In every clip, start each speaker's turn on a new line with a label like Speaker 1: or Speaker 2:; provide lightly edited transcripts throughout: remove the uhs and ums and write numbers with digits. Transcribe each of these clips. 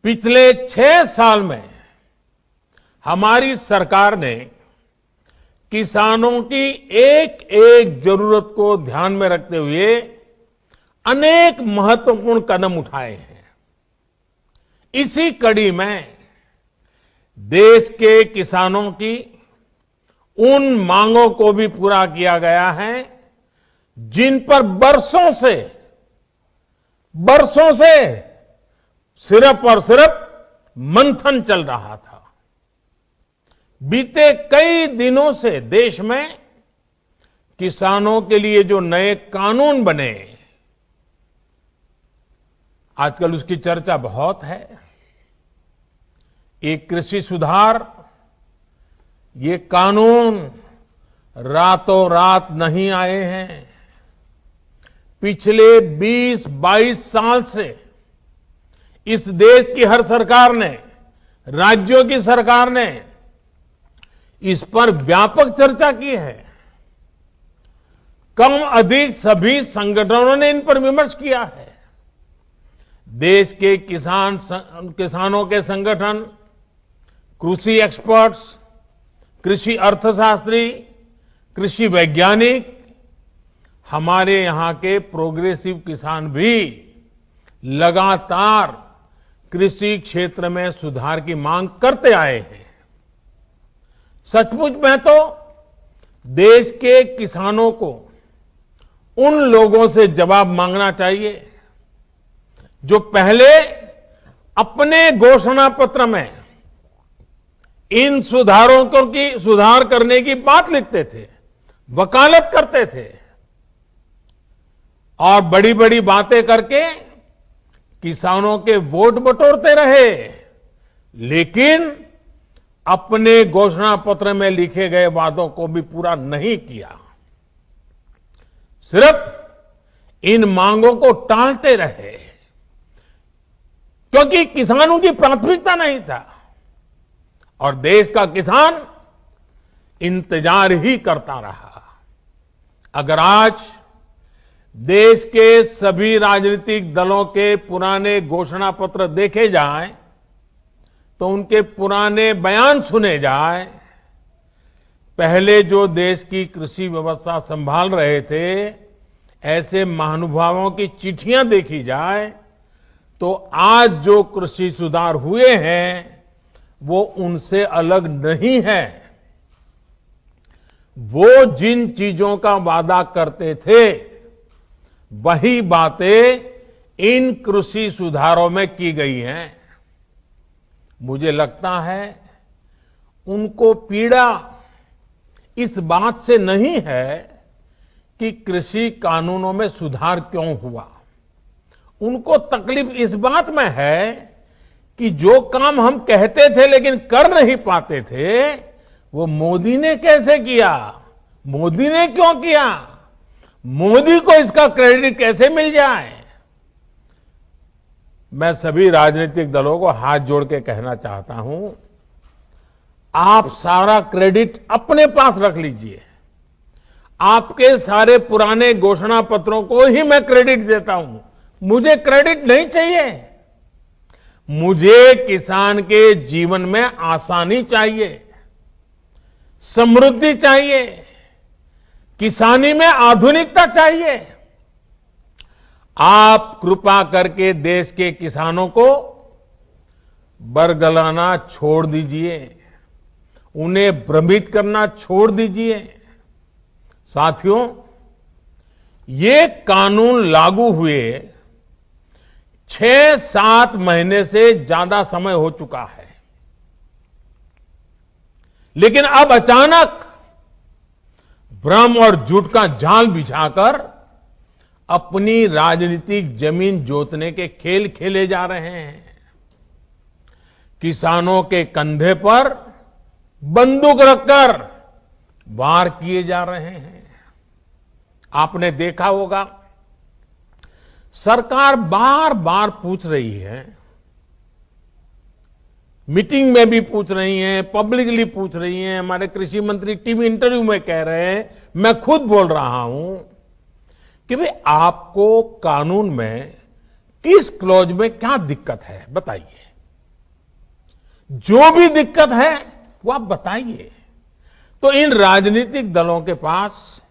Speaker 1: पिछले 6 साल में हमारी सरकार ने किसानों की एक एक जरूरत को ध्यान में रखते हुए अनेक महत्वपूर्ण कदम उठाए हैं। इसी कड़ी में देश के किसानों की उन मांगों को भी पूरा किया गया है जिन पर बरसों से सिर्फ और सिर्फ मंथन चल रहा था। बीते कई दिनों से देश में किसानों के लिए जो नए कानून बने, आजकल उसकी चर्चा बहुत है। एक कृषि सुधार, ये कानून रातों रात नहीं आए हैं। पिछले 20-22 साल से इस देश की हर सरकार ने, राज्यों की सरकार ने इस पर व्यापक चर्चा की है। कम अधिक सभी संगठनों ने इन पर विमर्श किया है। देश के किसानों के संगठन, कृषि एक्सपर्ट्स, कृषि अर्थशास्त्री, कृषि वैज्ञानिक, हमारे यहां के प्रोग्रेसिव किसान भी लगातार कृषि क्षेत्र में सुधार की मांग करते आए हैं। सचमुच में तो देश के किसानों को उन लोगों से जवाब मांगना चाहिए जो पहले अपने घोषणा पत्र में इन सुधार करने की बात लिखते थे, वकालत करते थे और बड़ी बड़ी बातें करके किसानों के वोट बटोरते रहे, लेकिन अपने घोषणा पत्र में लिखे गए वादों को भी पूरा नहीं किया। सिर्फ इन मांगों को टालते रहे क्योंकि किसानों की प्राथमिकता नहीं था और देश का किसान इंतजार ही करता रहा। अगर आज देश के सभी राजनीतिक दलों के पुराने घोषणा पत्र देखे जाएं तो उनके पुराने बयान सुने जाए, पहले जो देश की कृषि व्यवस्था संभाल रहे थे, ऐसे महानुभावों की चिट्ठियां देखी जाए तो आज जो कृषि सुधार हुए हैं वो उनसे अलग नहीं है। वो जिन चीजों का वादा करते थे वही बातें इन कृषि सुधारों में की गई हैं। मुझे लगता है उनको पीड़ा इस बात से नहीं है कि कृषि कानूनों में सुधार क्यों हुआ। उनको तकलीफ इस बात में है कि जो काम हम कहते थे लेकिन कर नहीं पाते थे, वो मोदी ने कैसे किया, मोदी ने क्यों किया, मोदी को इसका क्रेडिट कैसे मिल जाए। मैं सभी राजनीतिक दलों को हाथ जोड़ के कहना चाहता हूं, आप सारा क्रेडिट अपने पास रख लीजिए। आपके सारे पुराने घोषणा पत्रों को ही मैं क्रेडिट देता हूं, मुझे क्रेडिट नहीं चाहिए। मुझे किसान के जीवन में आसानी चाहिए, समृद्धि चाहिए, किसानी में आधुनिकता चाहिए। आप कृपा करके देश के किसानों को बरगलाना छोड़ दीजिए, उन्हें भ्रमित करना छोड़ दीजिए। साथियों, ये कानून लागू हुए 6-7 महीने से ज्यादा समय हो चुका है, लेकिन अब अचानक भ्रम और झूठ का जाल बिछाकर अपनी राजनीतिक जमीन जोतने के खेल खेले जा रहे हैं। किसानों के कंधे पर बंदूक रखकर वार किए जा रहे हैं। आपने देखा होगा, सरकार बार बार पूछ रही है, मीटिंग में भी पूछ रही हैं, पब्लिकली पूछ रही हैं। हमारे कृषि मंत्री टीवी इंटरव्यू में कह रहे हैं, मैं खुद बोल रहा हूं कि भाई आपको कानून में किस क्लॉज में क्या दिक्कत है बताइए। जो भी दिक्कत है वो आप बताइए। तो इन राजनीतिक दलों के पास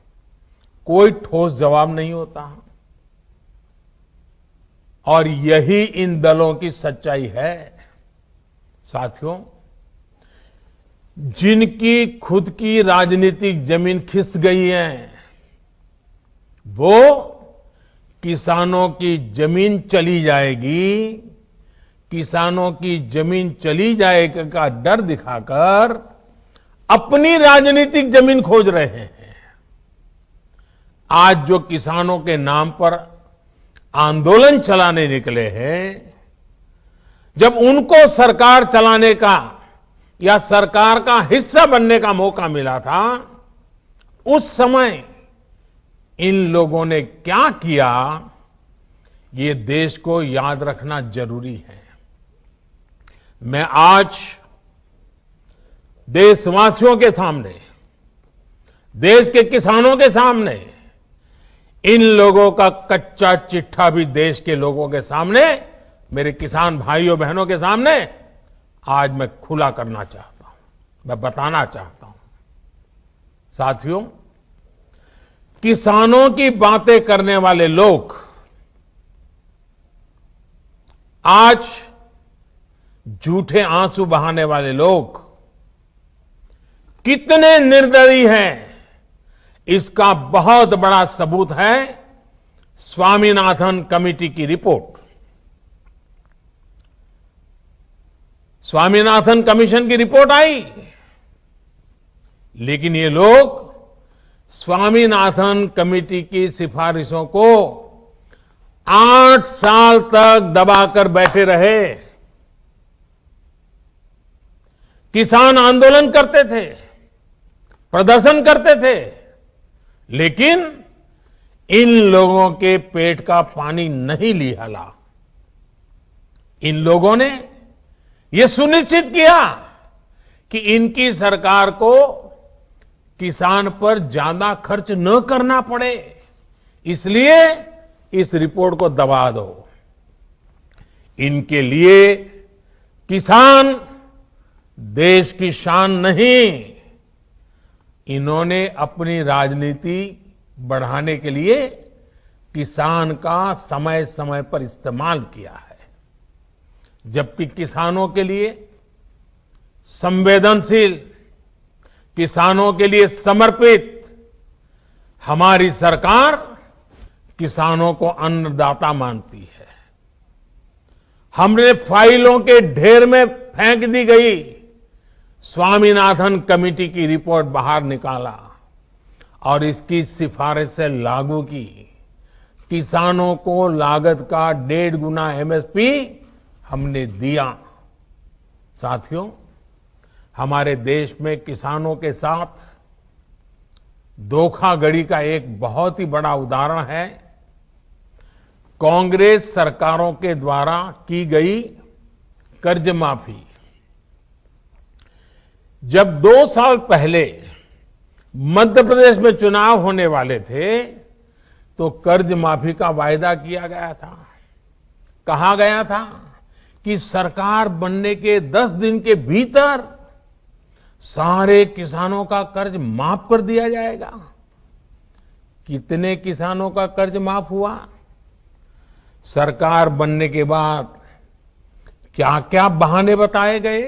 Speaker 1: कोई ठोस जवाब नहीं होता और यही इन दलों की सच्चाई है। साथियों, जिनकी खुद की राजनीतिक जमीन खिस गई है वो किसानों की जमीन चली जाएगी, किसानों की जमीन चली जाएगा का डर दिखाकर अपनी राजनीतिक जमीन खोज रहे हैं। आज जो किसानों के नाम पर आंदोलन चलाने निकले हैं, जब उनको सरकार चलाने का या सरकार का हिस्सा बनने का मौका मिला था, उस समय इन लोगों ने क्या किया, ये देश को याद रखना जरूरी है। मैं आज देशवासियों के सामने, देश के किसानों के सामने, इन लोगों का कच्चा चिट्ठा भी देश के लोगों के सामने, मेरे किसान भाइयों बहनों के सामने आज मैं खुला करना चाहता हूं, मैं बताना चाहता हूं। साथियों, किसानों की बातें करने वाले लोग आज झूठे आंसू बहाने वाले लोग कितने निर्दयी हैं, इसका बहुत बड़ा सबूत है स्वामीनाथन कमेटी की रिपोर्ट। स्वामीनाथन कमीशन की रिपोर्ट आई, लेकिन ये लोग स्वामीनाथन कमेटी की सिफारिशों को 8 साल तक दबाकर बैठे रहे। किसान आंदोलन करते थे, प्रदर्शन करते थे, लेकिन इन लोगों के पेट का पानी नहीं लिहाला। इन लोगों ने यह सुनिश्चित किया कि इनकी सरकार को किसान पर ज्यादा खर्च न करना पड़े, इसलिए इस रिपोर्ट को दबा दो। इनके लिए किसान देश की शान नहीं, इन्होंने अपनी राजनीति बढ़ाने के लिए किसान का समय समय पर इस्तेमाल किया है, जबकि किसानों के लिए संवेदनशील, किसानों के लिए समर्पित हमारी सरकार किसानों को अन्नदाता मानती है। हमने फाइलों के ढेर में फेंक दी गई स्वामीनाथन कमेटी की रिपोर्ट बाहर निकाला और इसकी सिफारिश से लागू की। किसानों को लागत का 1.5 गुना एमएसपी हमने दिया। साथियों, हमारे देश में किसानों के साथ धोखाधड़ी का एक बहुत ही बड़ा उदाहरण है कांग्रेस सरकारों के द्वारा की गई कर्ज माफी। जब 2 साल पहले मध्य प्रदेश में चुनाव होने वाले थे, तो कर्ज माफी का वायदा किया गया था। कहा गया था कि सरकार बनने के 10 दिन के भीतर सारे किसानों का कर्ज माफ कर दिया जाएगा। कितने किसानों का कर्ज माफ हुआ? सरकार बनने के बाद क्या क्या बहाने बताए गए,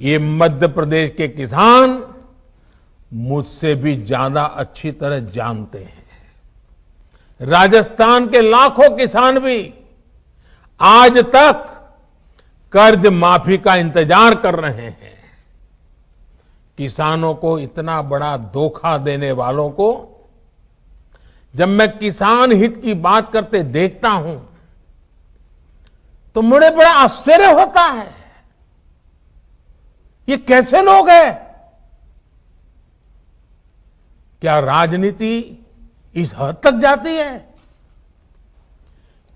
Speaker 1: ये मध्य प्रदेश के किसान मुझसे भी ज्यादा अच्छी तरह जानते हैं। राजस्थान के लाखों किसान भी आज तक कर्ज माफी का इंतजार कर रहे हैं। किसानों को इतना बड़ा धोखा देने वालों को जब मैं किसान हित की बात करते देखता हूं तो मुझे बड़ा आश्चर्य होता है। ये कैसे लोग हैं? क्या राजनीति इस हद तक जाती है?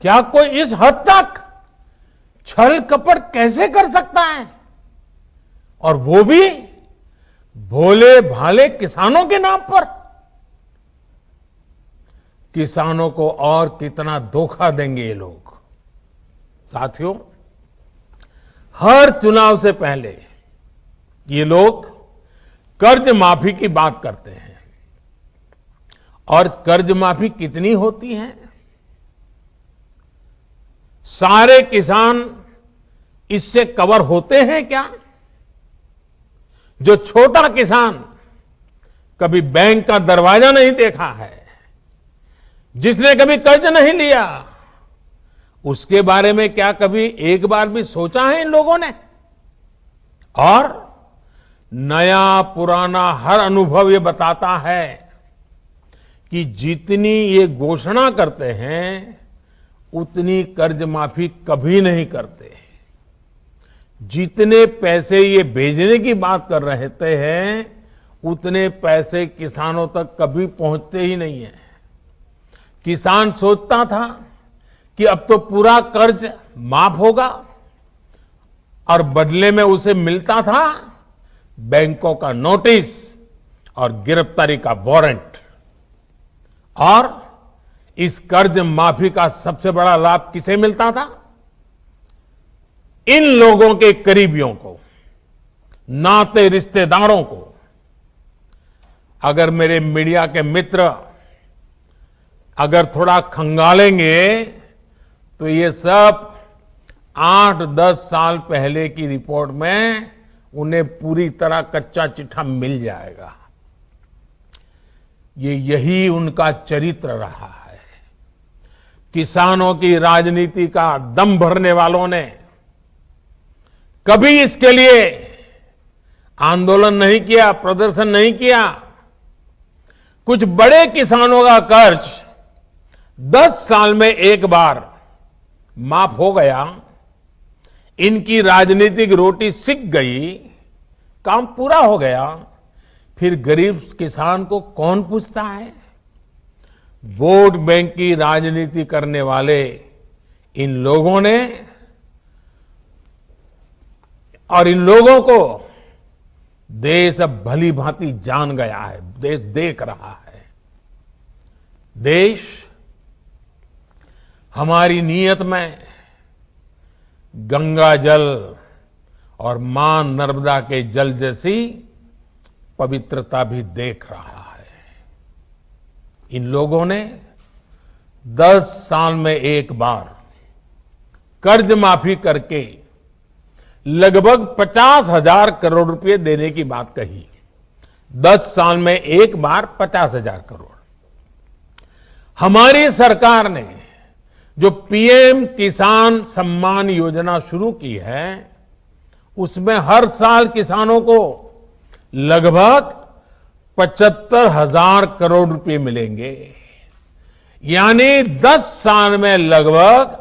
Speaker 1: क्या कोई इस हद तक छल कपट कैसे कर सकता है? और वो भी भोले भाले किसानों के नाम पर। किसानों को और कितना धोखा देंगे ये लोग। साथियों, हर चुनाव से पहले ये लोग कर्ज माफी की बात करते हैं। और कर्ज माफी कितनी होती है? सारे किसान इससे कवर होते हैं क्या? जो छोटा किसान कभी बैंक का दरवाजा नहीं देखा है, जिसने कभी कर्ज नहीं लिया, उसके बारे में क्या कभी एक बार भी सोचा है इन लोगों ने? और नया पुराना हर अनुभव ये बताता है कि जितनी ये घोषणा करते हैं उतनी कर्ज माफी कभी नहीं करते। जितने पैसे ये भेजने की बात कर रहे हैं उतने पैसे किसानों तक कभी पहुंचते ही नहीं है। किसान सोचता था कि अब तो पूरा कर्ज माफ होगा और बदले में उसे मिलता था बैंकों का नोटिस और गिरफ्तारी का वारंट। और इस कर्ज माफी का सबसे बड़ा लाभ किसे मिलता था? इन लोगों के करीबियों को, नाते रिश्तेदारों को। अगर मेरे मीडिया के मित्र अगर थोड़ा खंगालेंगे तो ये सब 8-10 साल पहले की रिपोर्ट में उन्हें पूरी तरह कच्चा चिट्ठा मिल जाएगा। यही उनका चरित्र रहा है। किसानों की राजनीति का दम भरने वालों ने कभी इसके लिए आंदोलन नहीं किया, प्रदर्शन नहीं किया। कुछ बड़े किसानों का कर्ज 10 साल में एक बार माफ हो गया, इनकी राजनीतिक रोटी सिक गई, काम पूरा हो गया। फिर गरीब किसान को कौन पूछता है? वोट बैंक की राजनीति करने वाले इन लोगों ने और इन लोगों को देश अब भली भांति जान गया है, देश देख रहा है। देश हमारी नीयत में गंगा जल और मां नर्मदा के जल जैसी पवित्रता भी देख रहा है। इन लोगों ने 10 साल में एक बार कर्ज माफी करके लगभग 50,000 करोड़ रुपए देने की बात कही। 10 साल में एक बार 50,000 करोड़। हमारी सरकार ने जो पीएम किसान सम्मान योजना शुरू की है, उसमें हर साल किसानों को लगभग 75,000 करोड़ रुपए मिलेंगे। यानी 10 साल में लगभग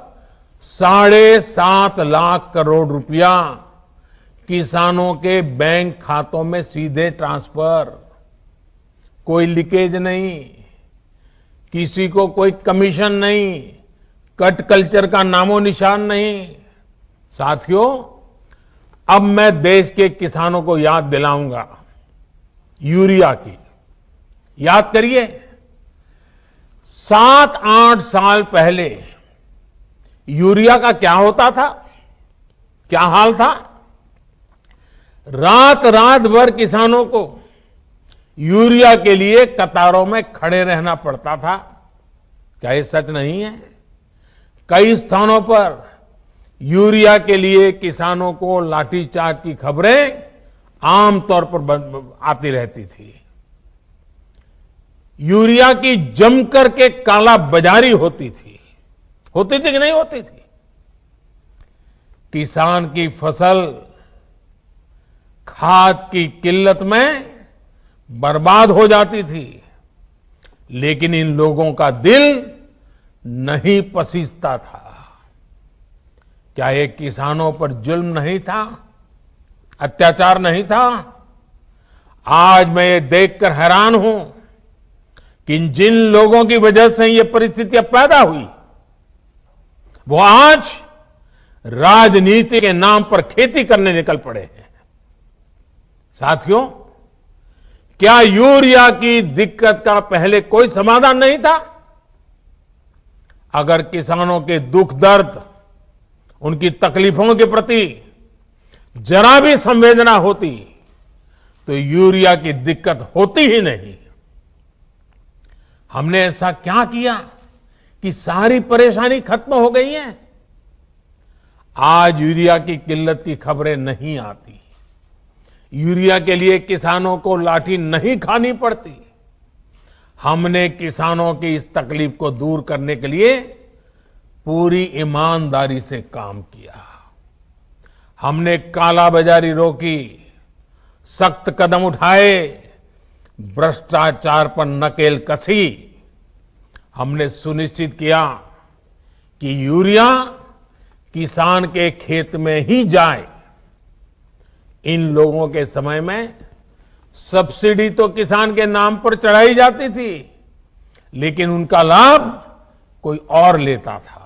Speaker 1: 7.5 लाख करोड़ रुपया किसानों के बैंक खातों में सीधे ट्रांसफर। कोई लीकेज नहीं, किसी को कोई कमीशन नहीं, कट कल्चर का नामो निशान नहीं। साथियों, अब मैं देश के किसानों को याद दिलाऊंगा यूरिया की। याद करिए, 7-8 साल पहले यूरिया का क्या होता था, क्या हाल था? रात रात भर किसानों को यूरिया के लिए कतारों में खड़े रहना पड़ता था। क्या ये सच नहीं है? कई स्थानों पर यूरिया के लिए किसानों को लाठीचार्ज की खबरें आमतौर पर आती रहती थी। यूरिया की जमकर के काला बाजारी होती थी कि नहीं होती थी? किसान की फसल खाद की किल्लत में बर्बाद हो जाती थी, लेकिन इन लोगों का दिल नहीं पसीजता था। क्या ये किसानों पर जुल्म नहीं था, अत्याचार नहीं था? आज मैं ये देखकर हैरान हूं कि जिन लोगों की वजह से ये परिस्थितियां पैदा हुई, वो आज राजनीति के नाम पर खेती करने निकल पड़े हैं। साथियों, क्या यूरिया की दिक्कत का पहले कोई समाधान नहीं था? अगर किसानों के दुख दर्द, उनकी तकलीफों के प्रति जरा भी संवेदना होती तो यूरिया की दिक्कत होती ही नहीं। हमने ऐसा क्या किया कि सारी परेशानी खत्म हो गई है? आज यूरिया की किल्लत की खबरें नहीं आती। यूरिया के लिए किसानों को लाठी नहीं खानी पड़ती। हमने किसानों की इस तकलीफ को दूर करने के लिए पूरी ईमानदारी से काम किया। हमने कालाबाजारी रोकी, सख्त कदम उठाए, भ्रष्टाचार पर नकेल कसी। हमने सुनिश्चित किया कि यूरिया किसान के खेत में ही जाए। इन लोगों के समय में सब्सिडी तो किसान के नाम पर चढ़ाई जाती थी, लेकिन उनका लाभ कोई और लेता था।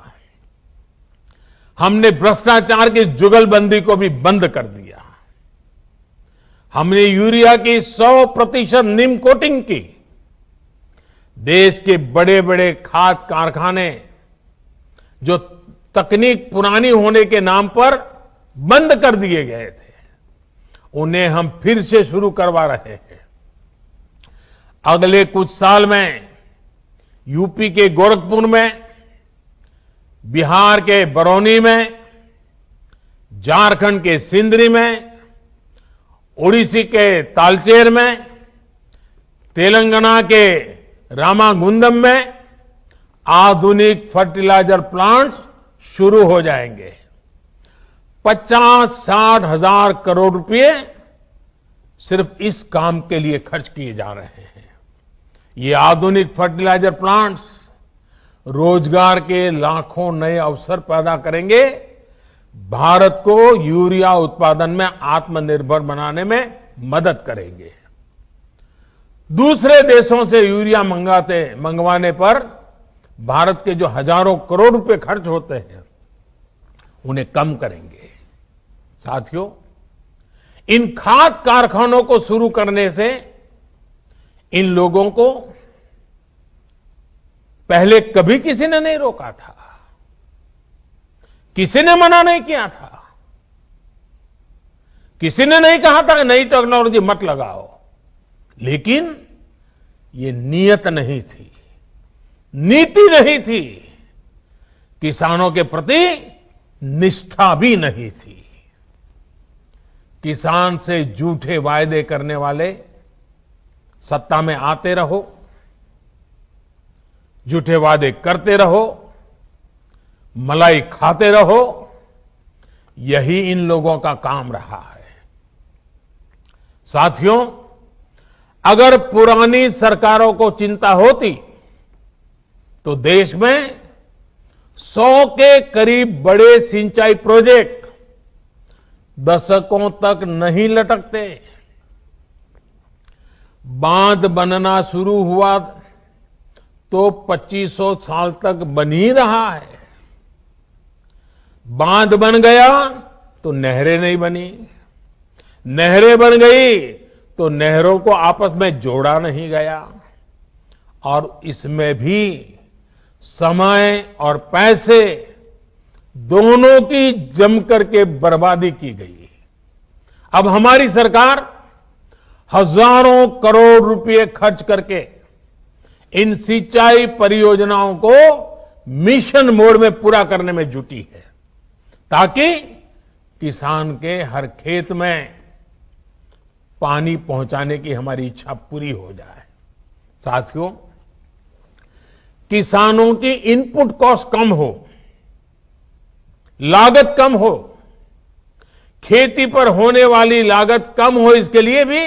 Speaker 1: हमने भ्रष्टाचार की जुगलबंदी को भी बंद कर दिया। हमने यूरिया की 100% निम कोटिंग की। देश के बड़े बड़े खाद कारखाने जो तकनीक पुरानी होने के नाम पर बंद कर दिए गए थे, उन्हें हम फिर से शुरू करवा रहे हैं। अगले कुछ साल में यूपी के गोरखपुर में, बिहार के बरौनी में, झारखंड के सिंदरी में, ओडिशा के तालचेर में, तेलंगाना के रामागुंडम में आधुनिक फर्टिलाइजर प्लांट्स शुरू हो जाएंगे। 50-60 हजार करोड़ रुपए सिर्फ इस काम के लिए खर्च किए जा रहे हैं। ये आधुनिक फर्टिलाइजर प्लांट्स रोजगार के लाखों नए अवसर पैदा करेंगे, भारत को यूरिया उत्पादन में आत्मनिर्भर बनाने में मदद करेंगे। दूसरे देशों से यूरिया मंगवाने पर भारत के जो हजारों करोड़ रुपए खर्च होते हैं, उन्हें कम करेंगे। साथियों, इन खाद कारखानों को शुरू करने से इन लोगों को पहले कभी किसी ने नहीं रोका था, किसी ने मना नहीं किया था, किसी ने नहीं कहा था कि नई टेक्नोलॉजी मत लगाओ। लेकिन ये नियत नहीं थी, नीति नहीं थी, किसानों के प्रति निष्ठा भी नहीं थी। किसान से झूठे वायदे करने वाले सत्ता में आते रहो, झूठे वादे करते रहो, मलाई खाते रहो, यही इन लोगों का काम रहा है। साथियों, अगर पुरानी सरकारों को चिंता होती तो देश में 100 के करीब बड़े सिंचाई प्रोजेक्ट दशकों तक नहीं लटकते। बांध बनना शुरू हुआ तो 2500 साल तक बन ही रहा है। बांध बन गया तो नहरें नहीं बनी, नहरें बन गई तो नहरों को आपस में जोड़ा नहीं गया, और इसमें भी समय और पैसे दोनों की जमकर के बर्बादी की गई। अब हमारी सरकार हजारों करोड़ रुपए खर्च करके इन सिंचाई परियोजनाओं को मिशन मोड में पूरा करने में जुटी है, ताकि किसान के हर खेत में पानी पहुंचाने की हमारी इच्छा पूरी हो जाए। साथियों, किसानों की इनपुट कॉस्ट कम हो, लागत कम हो, खेती पर होने वाली लागत कम हो, इसके लिए भी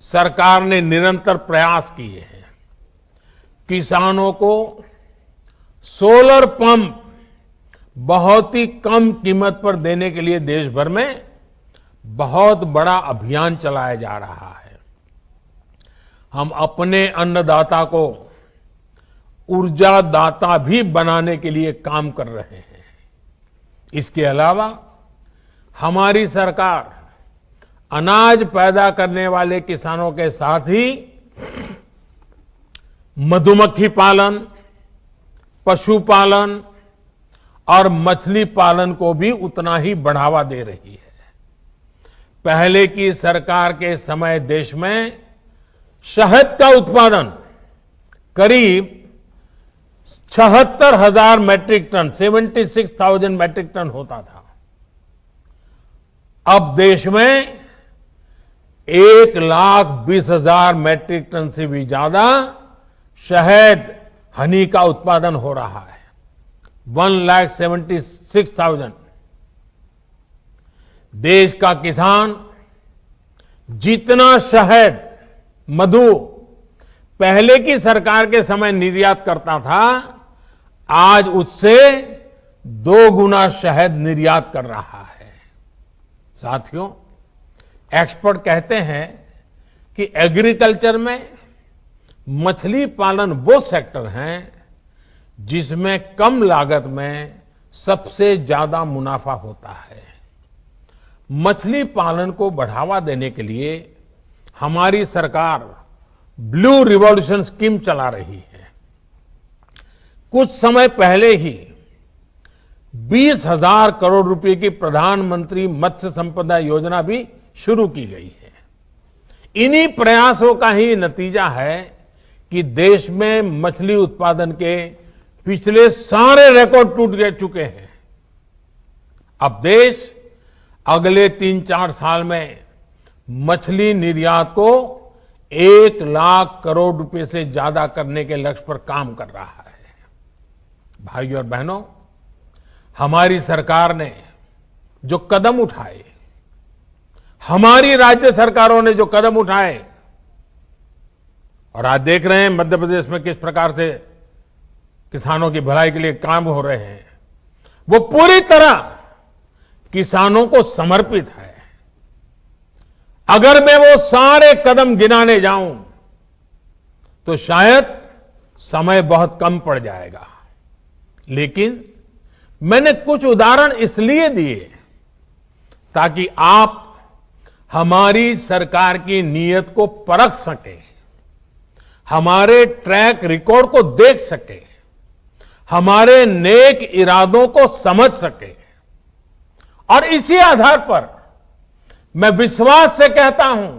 Speaker 1: सरकार ने निरंतर प्रयास किए हैं। किसानों को सोलर पंप बहुत ही कम कीमत पर देने के लिए देश भर में बहुत बड़ा अभियान चलाया जा रहा है। हम अपने अन्नदाता को ऊर्जा दाता भी बनाने के लिए काम कर रहे हैं। इसके अलावा हमारी सरकार अनाज पैदा करने वाले किसानों के साथ ही मधुमक्खी पालन, पशुपालन और मछली पालन को भी उतना ही बढ़ावा दे रही है। पहले की सरकार के समय देश में शहद का उत्पादन करीब 76,000 मैट्रिक टन 76,000 मैट्रिक टन होता था। अब देश में 1,20,000 मैट्रिक टन से भी ज्यादा शहद हनी का उत्पादन हो रहा है। 1,76,000। देश का किसान जितना शहद मधु पहले की सरकार के समय निर्यात करता था, आज उससे 2 गुना शहद निर्यात कर रहा है। साथियों, एक्सपर्ट कहते हैं कि एग्रीकल्चर में मछली पालन वो सेक्टर है जिसमें कम लागत में सबसे ज्यादा मुनाफा होता है। मछली पालन को बढ़ावा देने के लिए हमारी सरकार ब्लू रिवॉल्यूशन स्कीम चला रही है। कुछ समय पहले ही 20,000 करोड़ रुपए की प्रधानमंत्री मत्स्य संपदा योजना भी शुरू की गई है। इन्हीं प्रयासों का ही नतीजा है कि देश में मछली उत्पादन के पिछले सारे रिकॉर्ड टूट चुके हैं। अब देश अगले 3-4 साल में मछली निर्यात को 1 लाख करोड़ रुपए से ज्यादा करने के लक्ष्य पर काम कर रहा है। भाइयों और बहनों, हमारी सरकार ने जो कदम उठाए, हमारी राज्य सरकारों ने जो कदम उठाए, और आज देख रहे हैं मध्य प्रदेश में किस प्रकार से किसानों की भलाई के लिए काम हो रहे हैं, वो पूरी तरह किसानों को समर्पित है। अगर मैं वो सारे कदम गिनाने जाऊं तो शायद समय बहुत कम पड़ जाएगा, लेकिन मैंने कुछ उदाहरण इसलिए दिए ताकि आप हमारी सरकार की नीयत को परख सकें, हमारे ट्रैक रिकॉर्ड को देख सकें, हमारे नेक इरादों को समझ सकें। और इसी आधार पर मैं विश्वास से कहता हूं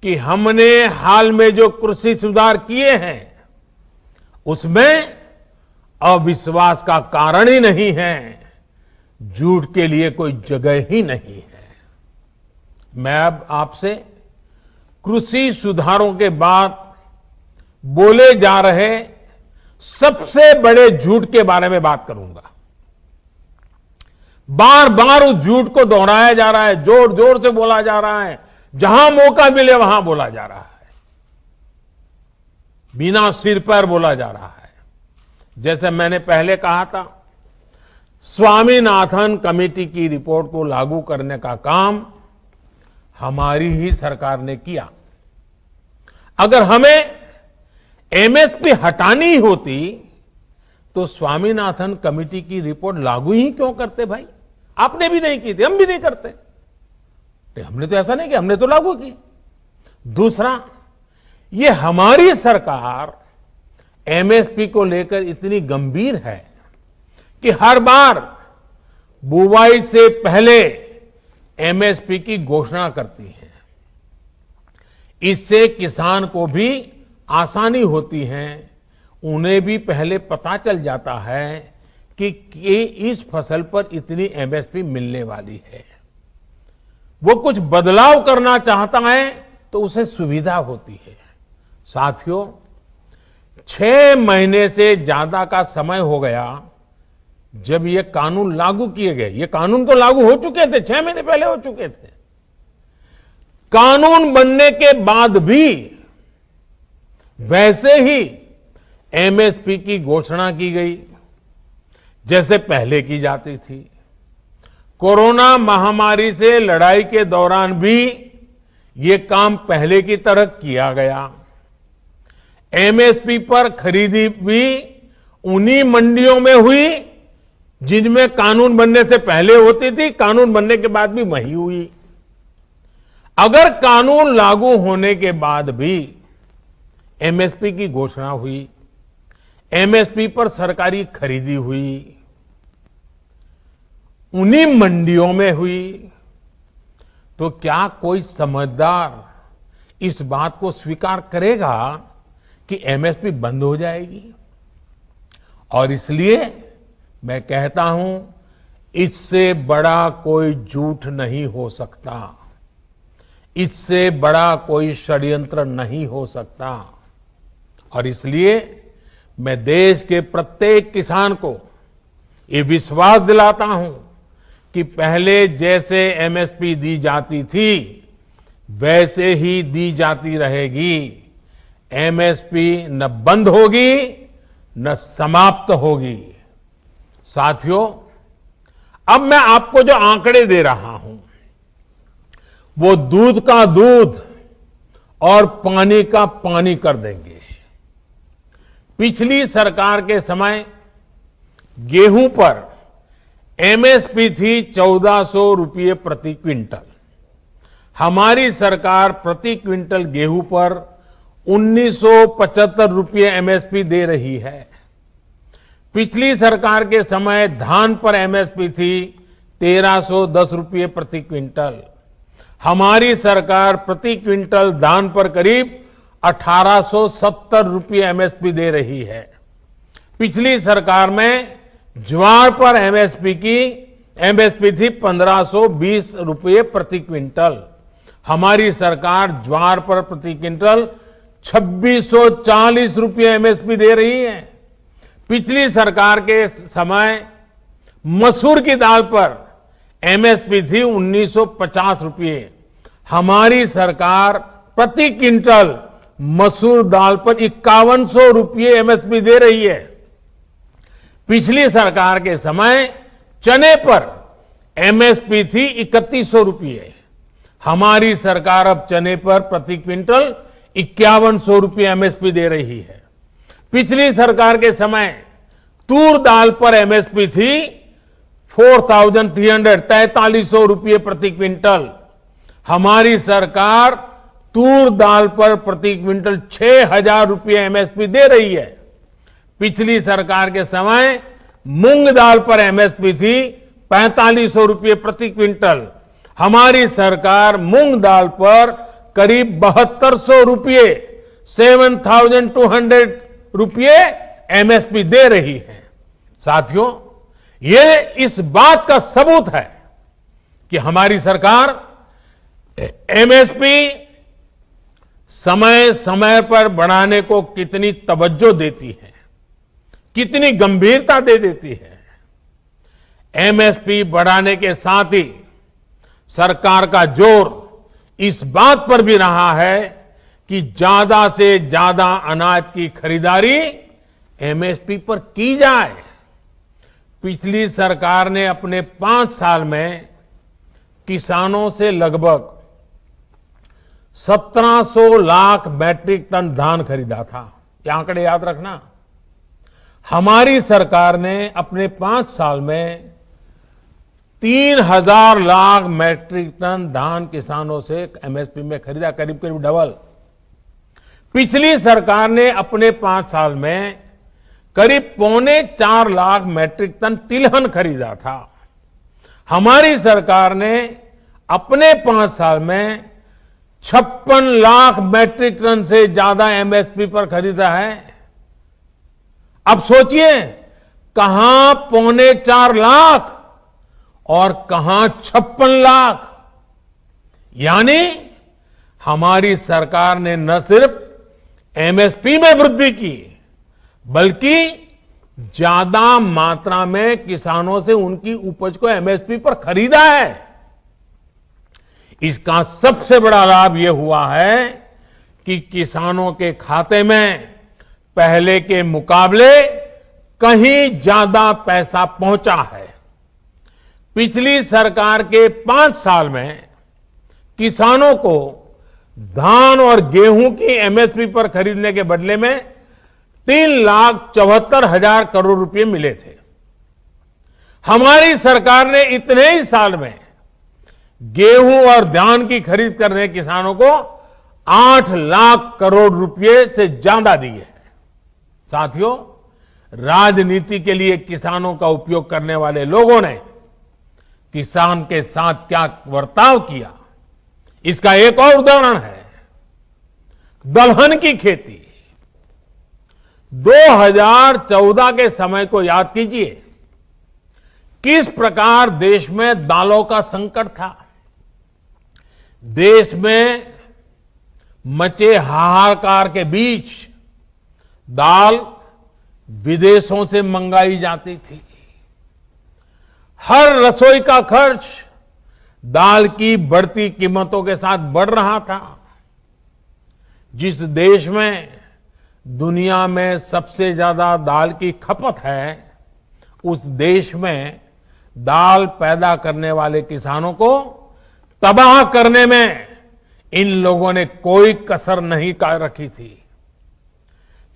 Speaker 1: कि हमने हाल में जो कृषि सुधार किए हैं उसमें अविश्वास का कारण ही नहीं है, झूठ के लिए कोई जगह ही नहीं है। मैं अब आपसे कृषि सुधारों के बाद बोले जा रहे सबसे बड़े झूठ के बारे में बात करूंगा। बार बार उस झूठ को दोहराया जा रहा है, जोर जोर से बोला जा रहा है, जहां मौका मिले वहां बोला जा रहा है, बिना सिर पैर बोला जा रहा है। जैसे मैंने पहले कहा था, स्वामीनाथन कमेटी की रिपोर्ट को लागू करने का काम हमारी ही सरकार ने किया। अगर हमें एमएसपी हटानी होती तो स्वामीनाथन कमेटी की रिपोर्ट लागू ही क्यों करते भाई? आपने भी नहीं की थी, हम भी नहीं करते। तो हमने तो ऐसा नहीं किया, हमने तो लागू की। दूसरा, ये हमारी सरकार एमएसपी को लेकर इतनी गंभीर है कि हर बार बुवाई से पहले एमएसपी की घोषणा करती है। इससे किसान को भी आसानी होती है, उन्हें भी पहले पता चल जाता है कि इस फसल पर इतनी एमएसपी मिलने वाली है। वो कुछ बदलाव करना चाहता है तो उसे सुविधा होती है। साथियों, 6 महीने से ज्यादा का समय हो गया जब ये कानून लागू किए गए। ये कानून तो लागू हो चुके थे, 6 महीने पहले हो चुके थे। कानून बनने के बाद भी वैसे ही एमएसपी की घोषणा की गई जैसे पहले की जाती थी। कोरोना महामारी से लड़ाई के दौरान भी ये काम पहले की तरह किया गया। एमएसपी पर खरीदी भी उन्हीं मंडियों में हुई जिनमें कानून बनने से पहले होती थी, कानून बनने के बाद भी वही हुई। अगर कानून लागू होने के बाद भी एमएसपी की घोषणा हुई, एमएसपी पर सरकारी खरीदी हुई, उन्हीं मंडियों में हुई, तो क्या कोई समझदार इस बात को स्वीकार करेगा कि एमएसपी बंद हो जाएगी? और इसलिए मैं कहता हूं, इससे बड़ा कोई झूठ नहीं हो सकता, इससे बड़ा कोई षड्यंत्र नहीं हो सकता। और इसलिए मैं देश के प्रत्येक किसान को ये विश्वास दिलाता हूं कि पहले जैसे एमएसपी दी जाती थी वैसे ही दी जाती रहेगी। एमएसपी न बंद होगी न समाप्त होगी। साथियों, अब मैं आपको जो आंकड़े दे रहा हूं वो दूध का दूध और पानी का पानी कर देंगे। पिछली सरकार के समय गेहूं पर एमएसपी थी 1400 रुपये प्रति क्विंटल। हमारी सरकार प्रति क्विंटल गेहूं पर 1975 रुपये एमएसपी दे रही है। पिछली सरकार के समय धान पर एमएसपी थी 1310 रुपये प्रति क्विंटल। हमारी सरकार प्रति क्विंटल धान पर करीब 1870 रुपये एमएसपी दे रही है। पिछली सरकार में ज्वार पर एमएसपी थी 1520 रुपये प्रति क्विंटल। हमारी सरकार ज्वार पर प्रति क्विंटल 2640 रुपये एमएसपी दे रही है। पिछली सरकार के समय मसूर की दाल पर एमएसपी थी 1950 रुपये। हमारी सरकार प्रति क्विंटल मसूर दाल पर 5100 रुपये एमएसपी दे रही है। पिछली सरकार के समय चने पर एमएसपी थी 3100 रुपये। हमारी सरकार अब चने पर प्रति क्विंटल 5100 रुपये एमएसपी दे रही है। पिछली सरकार के समय तूर दाल पर एमएसपी थी 4300 रुपये प्रति क्विंटल। हमारी सरकार तूर दाल पर प्रति क्विंटल 6000 रुपये एमएसपी दे रही है। पिछली सरकार के समय मूंग दाल पर एमएसपी थी 4500 रुपये प्रति क्विंटल। हमारी सरकार मूंग दाल पर करीब 7200 रुपये 7200 रुपये एमएसपी दे रही है। साथियों, ये इस बात का सबूत है कि हमारी सरकार एमएसपी समय समय पर बढ़ाने को कितनी तवज्जो देती है, कितनी गंभीरता दे देती है। एमएसपी बढ़ाने के साथ ही सरकार का जोर इस बात पर भी रहा है कि ज्यादा से ज्यादा अनाज की खरीदारी एमएसपी पर की जाए। पिछली सरकार ने अपने 5 साल में किसानों से लगभग 1700 लाख मैट्रिक टन धान खरीदा था। ये आंकड़े याद रखना। हमारी सरकार ने अपने 5 साल में 3000 लाख मैट्रिक टन धान किसानों से एमएसपी में खरीदा, करीब करीब डबल। पिछली सरकार ने अपने 5 साल में करीब 3.25 लाख मैट्रिक टन तिलहन खरीदा था। हमारी सरकार ने अपने 5 साल में 56 लाख मैट्रिक टन से ज्यादा एमएसपी पर खरीदा है। अब सोचिए, कहां 3.25 लाख और कहां 56 लाख। यानी हमारी सरकार ने न सिर्फ एमएसपी में वृद्धि की बल्कि ज्यादा मात्रा में किसानों से उनकी उपज को एमएसपी पर खरीदा है। इसका सबसे बड़ा लाभ यह हुआ है कि किसानों के खाते में पहले के मुकाबले कहीं ज्यादा पैसा पहुंचा है। पिछली सरकार के 5 साल में किसानों को धान और गेहूं की एमएसपी पर खरीदने के बदले में 3,74,000 करोड़ रुपए मिले थे। हमारी सरकार ने इतने ही साल में गेहूं और धान की खरीद करने किसानों को 8 लाख करोड़ रुपए से ज्यादा दिए हैं। साथियों, राजनीति के लिए किसानों का उपयोग करने वाले लोगों ने किसान के साथ क्या बर्ताव किया, इसका एक और उदाहरण है दलहन की खेती। 2014 के समय को याद कीजिए, किस प्रकार देश में दालों का संकट था। देश में मचे हाहाकार के बीच दाल विदेशों से मंगाई जाती थी। हर रसोई का खर्च दाल की बढ़ती कीमतों के साथ बढ़ रहा था। जिस देश में दुनिया में सबसे ज्यादा दाल की खपत है, उस देश में दाल पैदा करने वाले किसानों को तबाह करने में इन लोगों ने कोई कसर नहीं रखी थी।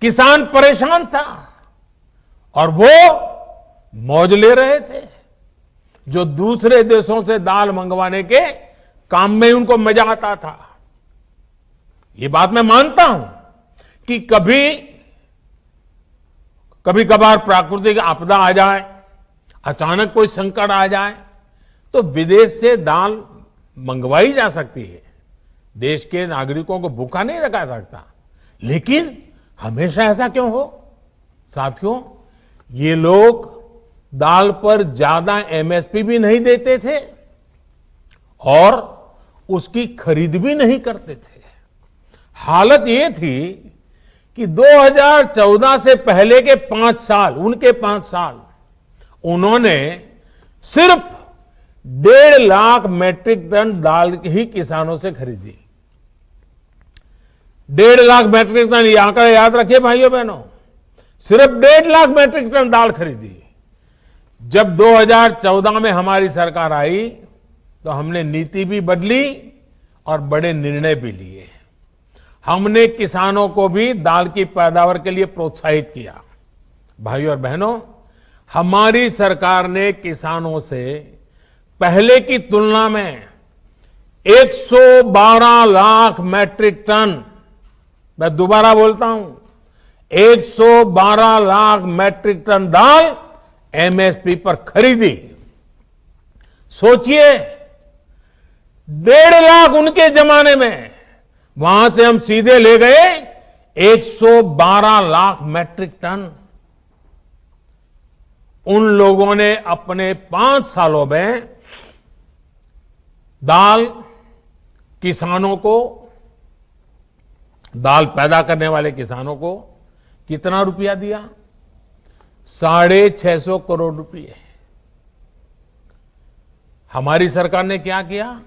Speaker 1: किसान परेशान था और वो मौज ले रहे थे। जो दूसरे देशों से दाल मंगवाने के काम में उनको मजा आता था। ये बात मैं मानता हूं कि कभी कभार प्राकृतिक आपदा आ जाए, अचानक कोई संकट आ जाए, तो विदेश से दाल मंगवाई जा सकती है। देश के नागरिकों को भूखा नहीं रखा सकता। लेकिन हमेशा ऐसा क्यों हो? साथियों, ये लोग दाल पर ज्यादा एमएसपी भी नहीं देते थे और उसकी खरीद भी नहीं करते थे। हालत ये थी कि 2014 से पहले के 5 साल, उनके 5 साल, उन्होंने सिर्फ 1.5 लाख मैट्रिक टन दाल ही किसानों से खरीदी। 1.5 लाख मैट्रिक टन, ये आंकड़ा याद रखिए भाइयों बहनों, सिर्फ 1.5 लाख मैट्रिक टन दाल खरीदी। जब 2014 में हमारी सरकार आई तो हमने नीति भी बदली और बड़े निर्णय भी लिए। हमने किसानों को भी दाल की पैदावार के लिए प्रोत्साहित किया। भाइयों और बहनों, हमारी सरकार ने किसानों से पहले की तुलना में 112 लाख मैट्रिक टन, मैं दोबारा बोलता हूं, 112 लाख मैट्रिक टन दाल एमएसपी पर खरीदी। सोचिए, 1.5 लाख उनके जमाने में, वहां से हम सीधे ले गए 112 लाख मैट्रिक टन। उन लोगों ने अपने 5 सालों में दाल किसानों को, दाल पैदा करने वाले किसानों को कितना रुपया दिया? 650 करोड़ रुपए। हमारी सरकार ने क्या किया?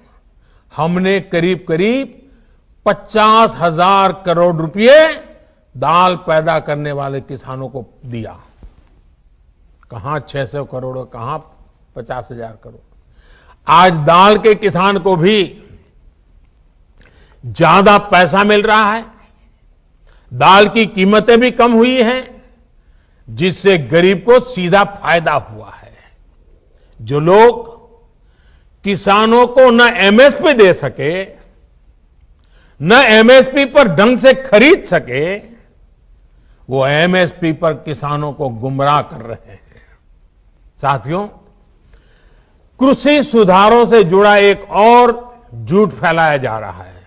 Speaker 1: हमने करीब करीब 50,000 करोड़ रुपए दाल पैदा करने वाले किसानों को दिया। कहां 600 करोड़, कहां 50,000 करोड़। आज दाल के किसान को भी ज्यादा पैसा मिल रहा है, दाल की कीमतें भी कम हुई हैं, जिससे गरीब को सीधा फायदा हुआ है। जो लोग किसानों को न एमएसपी दे सके, न एमएसपी पर ढंग से खरीद सके, वो एमएसपी पर किसानों को गुमराह कर रहे हैं। साथियों, कृषि सुधारों से जुड़ा एक और झूठ फैलाया जा रहा है।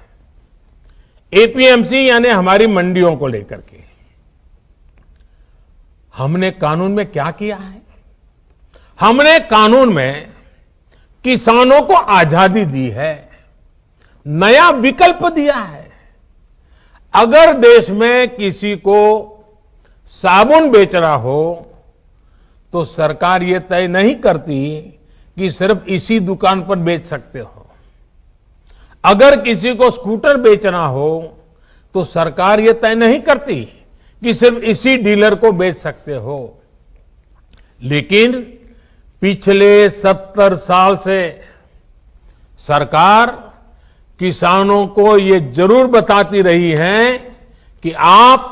Speaker 1: एपीएमसी यानी हमारी मंडियों को लेकर के हमने कानून में क्या किया है? हमने कानून में किसानों को आजादी दी है, नया विकल्प दिया है। अगर देश में किसी को साबुन बेचना हो तो सरकार ये तय नहीं करती कि सिर्फ इसी दुकान पर बेच सकते हो। अगर किसी को स्कूटर बेचना हो तो सरकार ये तय नहीं करती कि सिर्फ इसी डीलर को बेच सकते हो। लेकिन पिछले 70 साल से सरकार किसानों को ये जरूर बताती रही है कि आप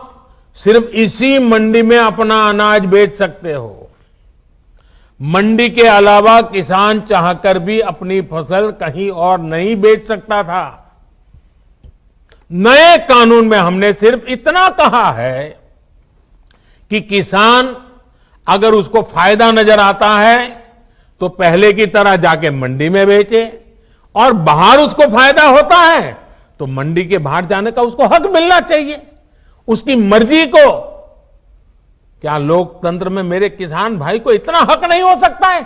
Speaker 1: सिर्फ इसी मंडी में अपना अनाज बेच सकते हो। मंडी के अलावा किसान चाहकर भी अपनी फसल कहीं और नहीं बेच सकता था। नए कानून में हमने सिर्फ इतना कहा है कि किसान अगर उसको फायदा नजर आता है तो पहले की तरह जाके मंडी में बेचे और बाहर उसको फायदा होता है तो मंडी के बाहर जाने का उसको हक मिलना चाहिए, उसकी मर्जी को। क्या लोकतंत्र में मेरे किसान भाई को इतना हक नहीं हो सकता है?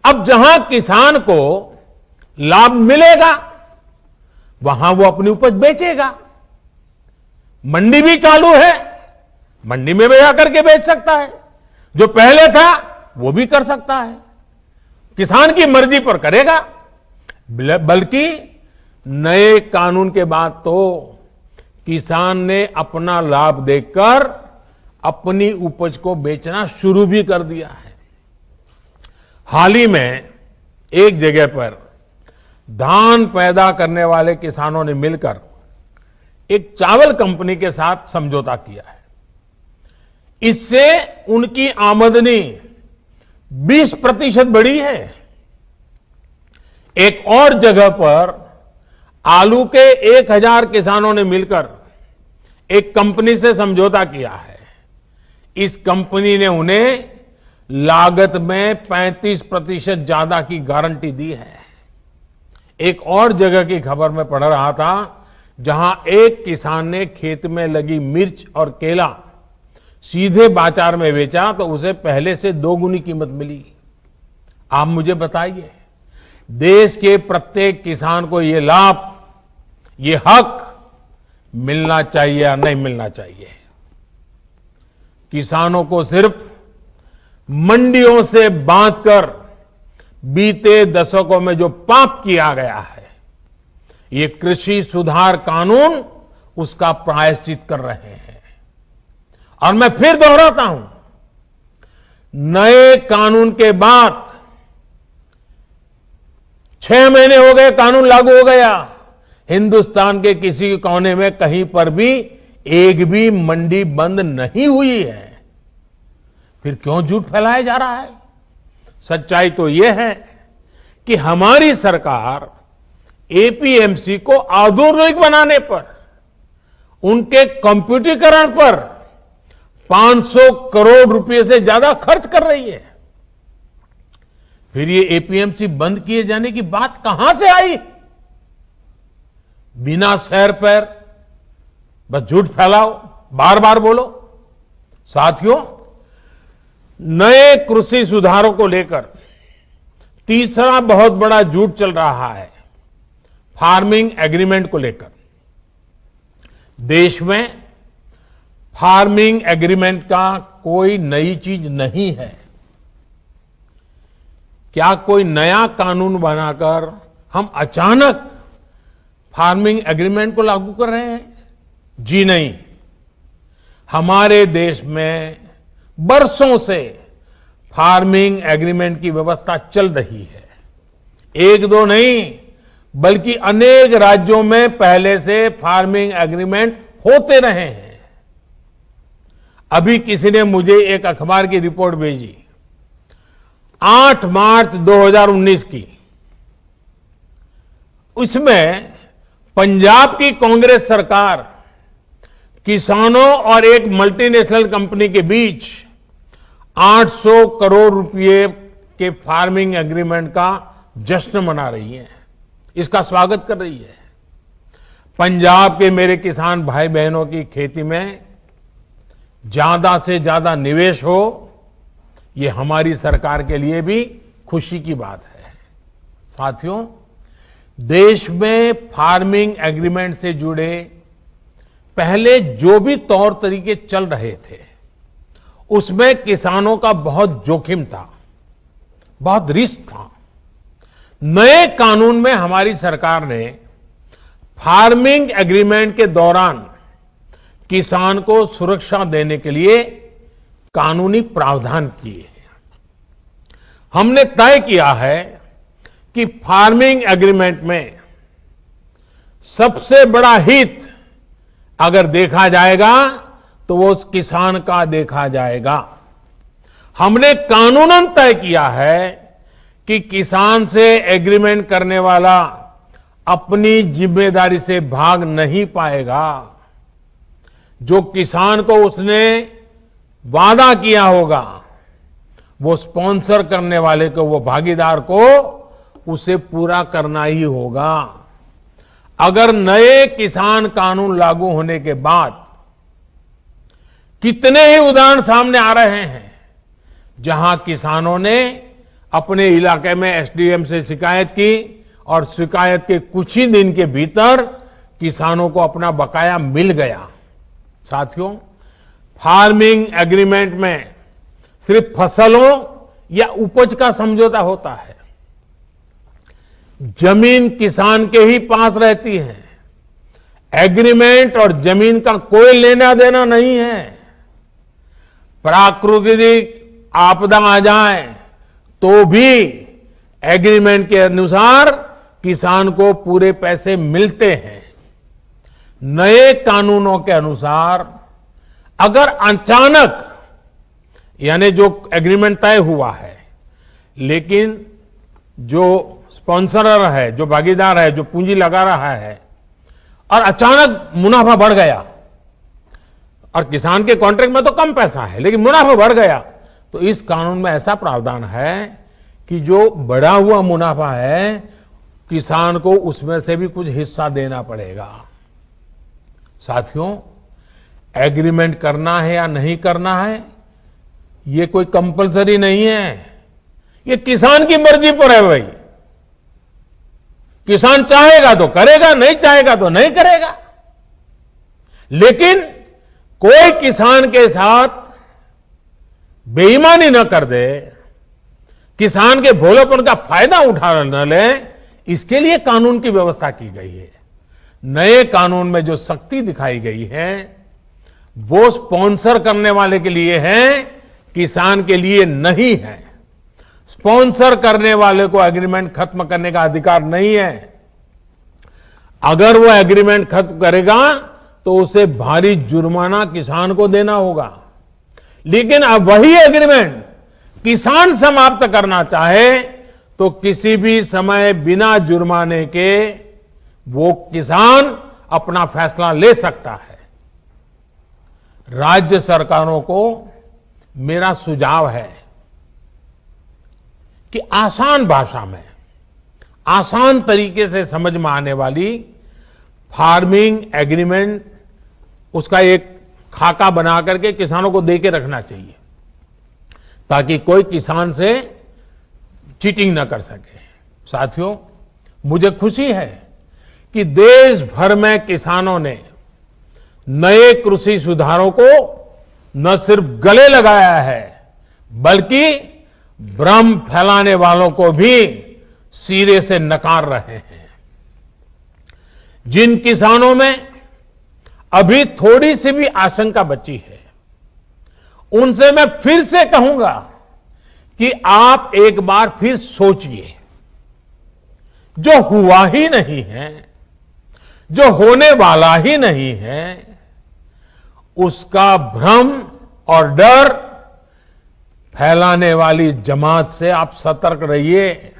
Speaker 1: अब जहां किसान को लाभ मिलेगा वहां वो अपनी उपज बेचेगा। मंडी भी चालू है, मंडी में भी जाकर के बेच सकता है, जो पहले था वो भी कर सकता है, किसान की मर्जी पर करेगा। बल्कि नए कानून के बाद तो किसान ने अपना लाभ देखकर अपनी उपज को बेचना शुरू भी कर दिया है। हाल ही में एक जगह पर धान पैदा करने वाले किसानों ने मिलकर एक चावल कंपनी के साथ समझौता किया है। इससे उनकी आमदनी 20% बढ़ी है। एक और जगह पर आलू के 1000 किसानों ने मिलकर एक कंपनी से समझौता किया है। इस कंपनी ने उन्हें लागत में 35% ज्यादा की गारंटी दी है। एक और जगह की खबर में पढ़ रहा था, जहां एक किसान ने खेत में लगी मिर्च और केला सीधे बाजार में बेचा तो उसे पहले से 2 गुनी कीमत मिली। आप मुझे बताइए, देश के प्रत्येक किसान को ये लाभ, ये हक मिलना चाहिए या नहीं मिलना चाहिए? किसानों को सिर्फ मंडियों से बांधकर बीते दशकों में जो पाप किया गया है, ये कृषि सुधार कानून उसका प्रायश्चित कर रहे हैं। और मैं फिर दोहराता हूं, नए कानून के बाद 6 महीने हो गए, कानून लागू हो गया, हिंदुस्तान के किसी कोने में कहीं पर भी एक भी मंडी बंद नहीं हुई है। फिर क्यों झूठ फैलाया जा रहा है? सच्चाई तो यह है कि हमारी सरकार एपीएमसी को आधुनिक बनाने पर, उनके कंप्यूटरीकरण पर 500 करोड़ रुपए से ज्यादा खर्च कर रही है। फिर ये एपीएमसी बंद किए जाने की बात कहां से आई? बिना सैर पैर बस झूठ फैलाओ, बार बार बोलो। साथियों, नए कृषि सुधारों को लेकर तीसरा बहुत बड़ा झूठ चल रहा है, फार्मिंग एग्रीमेंट को लेकर। देश में फार्मिंग एग्रीमेंट का कोई नई चीज नहीं है। क्या कोई नया कानून बनाकर हम अचानक फार्मिंग एग्रीमेंट को लागू कर रहे हैं? जी नहीं। हमारे देश में बरसों से फार्मिंग एग्रीमेंट की व्यवस्था चल रही है। एक दो नहीं, बल्कि अनेक राज्यों में पहले से फार्मिंग एग्रीमेंट होते रहे हैं। अभी किसी ने मुझे एक अखबार की रिपोर्ट भेजी, 8 मार्च 2019 की। उसमें पंजाब की कांग्रेस सरकार किसानों और एक मल्टीनेशनल कंपनी के बीच 800 करोड़ रुपए के फार्मिंग एग्रीमेंट का जश्न मना रही है, इसका स्वागत कर रही है। पंजाब के मेरे किसान भाई बहनों की खेती में ज्यादा से ज्यादा निवेश हो, ये हमारी सरकार के लिए भी खुशी की बात है। साथियों, देश में फार्मिंग एग्रीमेंट से जुड़े पहले जो भी तौर तरीके चल रहे थे, उसमें किसानों का बहुत जोखिम था, बहुत रिस्क था। नए कानून में हमारी सरकार ने फार्मिंग एग्रीमेंट के दौरान किसान को सुरक्षा देने के लिए कानूनी प्रावधान किए हैं। हमने तय किया है कि फार्मिंग एग्रीमेंट में सबसे बड़ा हित अगर देखा जाएगा तो वो उस किसान का देखा जाएगा। हमने कानूनन तय किया है कि किसान से एग्रीमेंट करने वाला अपनी जिम्मेदारी से भाग नहीं पाएगा। जो किसान को उसने वादा किया होगा, वो स्पॉन्सर करने वाले को, वो भागीदार को उसे पूरा करना ही होगा। अगर नए किसान कानून लागू होने के बाद कितने ही उदाहरण सामने आ रहे हैं जहां किसानों ने अपने इलाके में एसडीएम से शिकायत की और शिकायत के कुछ ही दिन के भीतर किसानों को अपना बकाया मिल गया। साथियों, फार्मिंग एग्रीमेंट में सिर्फ फसलों या उपज का समझौता होता है। जमीन किसान के ही पास रहती है। एग्रीमेंट और जमीन का कोई लेना देना नहीं है। प्राकृतिक आपदा आ जाए तो भी एग्रीमेंट के अनुसार किसान को पूरे पैसे मिलते हैं। नए कानूनों के अनुसार अगर अचानक, यानी जो एग्रीमेंट तय हुआ है, लेकिन जो स्पॉन्सरर है, जो भागीदार है, जो पूंजी लगा रहा है, और अचानक मुनाफा बढ़ गया, और किसान के कॉन्ट्रैक्ट में तो कम पैसा है लेकिन मुनाफा बढ़ गया, तो इस कानून में ऐसा प्रावधान है कि जो बढ़ा हुआ मुनाफा है किसान को उसमें से भी कुछ हिस्सा देना पड़ेगा। साथियों, एग्रीमेंट करना है या नहीं करना है ये कोई कंपलसरी नहीं है। ये किसान की मर्जी पर है भाई। किसान चाहेगा तो करेगा, नहीं चाहेगा तो नहीं करेगा। लेकिन कोई किसान के साथ बेईमानी न कर दे, किसान के भोलेपन का फायदा उठा न ले, इसके लिए कानून की व्यवस्था की गई है। नए कानून में जो सख्ती दिखाई गई है वो स्पॉन्सर करने वाले के लिए है, किसान के लिए नहीं है। स्पॉन्सर करने वाले को एग्रीमेंट खत्म करने का अधिकार नहीं है। अगर वो एग्रीमेंट खत्म करेगा तो उसे भारी जुर्माना किसान को देना होगा। लेकिन अब वही एग्रीमेंट किसान समाप्त करना चाहे तो किसी भी समय बिना जुर्माने के वो किसान अपना फैसला ले सकता है। राज्य सरकारों को मेरा सुझाव है कि आसान भाषा में, आसान तरीके से समझ में आने वाली फार्मिंग एग्रीमेंट, उसका एक खाका बना करके किसानों को दे के रखना चाहिए ताकि कोई किसान से चीटिंग न कर सके। साथियों, मुझे खुशी है कि देश भर में किसानों ने नए कृषि सुधारों को न सिर्फ गले लगाया है बल्कि भ्रम फैलाने वालों को भी सिरे से नकार रहे हैं। जिन किसानों में अभी थोड़ी सी भी आशंका बची है उनसे मैं फिर से कहूंगा कि आप एक बार फिर सोचिए। जो हुआ ही नहीं है, जो होने वाला ही नहीं है, उसका भ्रम और डर फैलाने वाली जमात से आप सतर्क रहिए।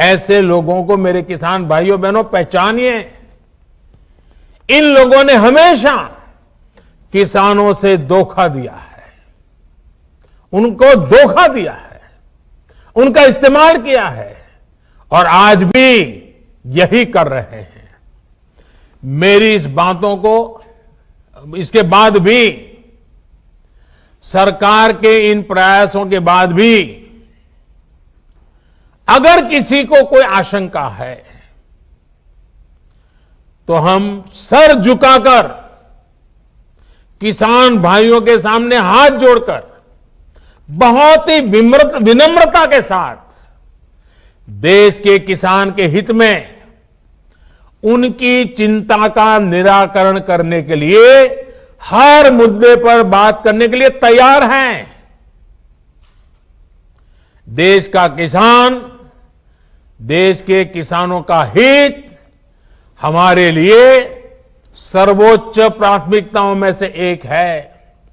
Speaker 1: ऐसे लोगों को मेरे किसान भाइयों बहनों पहचानिए। इन लोगों ने हमेशा किसानों से धोखा दिया है, उनको धोखा दिया है, उनका इस्तेमाल किया है और आज भी यही कर रहे हैं। मेरी इस बातों को, इसके बाद भी, सरकार के इन प्रयासों के बाद भी अगर किसी को कोई आशंका है तो हम सर झुकाकर किसान भाइयों के सामने हाथ जोड़कर बहुत ही विनम्रता के साथ देश के किसान के हित में उनकी चिंता का निराकरण करने के लिए हर मुद्दे पर बात करने के लिए तैयार हैं। देश का किसान, देश के किसानों का हित हमारे लिए सर्वोच्च प्राथमिकताओं में से एक है।